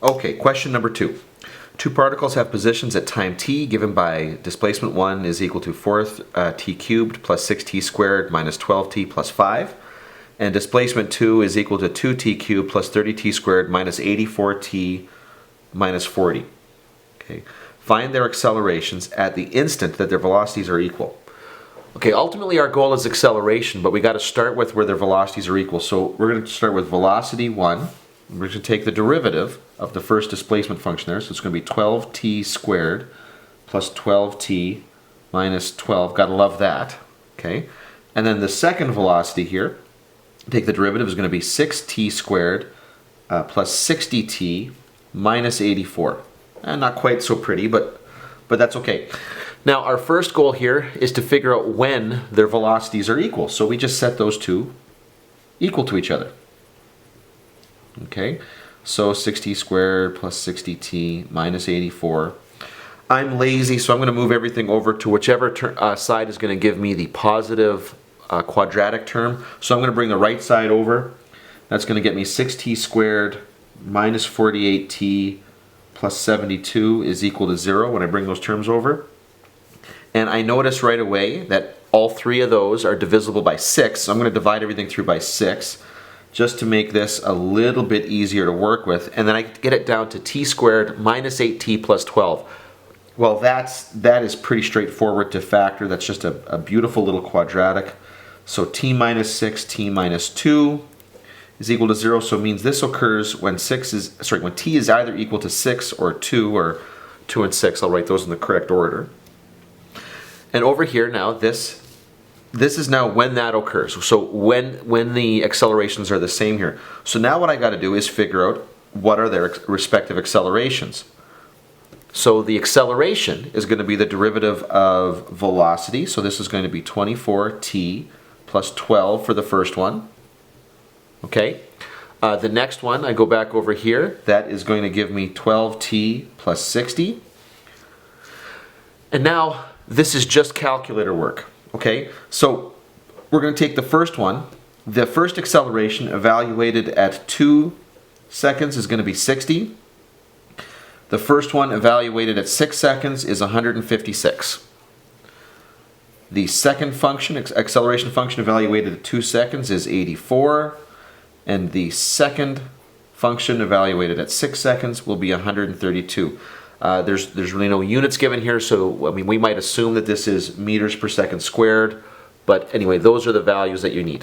Okay, question number 2. Two particles have positions at time t given by displacement 1 is equal to 4t cubed plus 6t squared minus 12t plus 5. And displacement 2 is equal to 2t cubed plus 30t squared minus 84t minus 40. Okay. Find their accelerations at the instant that their velocities are equal. Okay, ultimately our goal is acceleration, but we got to start with where their velocities are equal. So we're going to start with velocity 1. We're going to take the derivative of the first displacement function there. So it's going to be 12t squared plus 12t minus 12. Got to love that. Okay. And then the second velocity here, take the derivative, is going to be 6t squared plus 60t minus 84. And not quite so pretty, but that's okay. Now our first goal here is to figure out when their velocities are equal. So we just set those two equal to each other. Okay, so 6t squared plus 60t minus 84. I'm lazy, so I'm going to move everything over to whichever side is going to give me the positive quadratic term. So I'm going to bring the right side over. That's going to get me 6t squared minus 48t plus 72 is equal to 0 when I bring those terms over. And I notice right away that all three of those are divisible by 6. So I'm going to divide everything through by 6. Just to make this a little bit easier to work with. And then I get it down to t squared minus 8t plus 12. Well, that is pretty straightforward to factor. That's just a beautiful little quadratic. So t minus 6, t minus 2 is equal to 0. So it means this occurs when when t is either equal to 6 or 2, or 2 and 6. I'll write those in the correct order. And over here now, this is now when that occurs. So when the accelerations are the same here. So now what I got to do is figure out what are their respective accelerations. So the acceleration is going to be the derivative of velocity. So this is going to be 24t plus 12 for the first one. Okay. The next one, I go back over here. That is going to give me 12t plus 60. And now this is just calculator work. Okay, so we're going to take the first one. The first acceleration evaluated at 2 seconds is going to be 60. The first one evaluated at 6 seconds is 156. The second function, acceleration function evaluated at 2 seconds is 84. And the second function evaluated at 6 seconds will be 132. There's really no units given here, so I mean we might assume that this is meters per second squared, but anyway, those are the values that you need.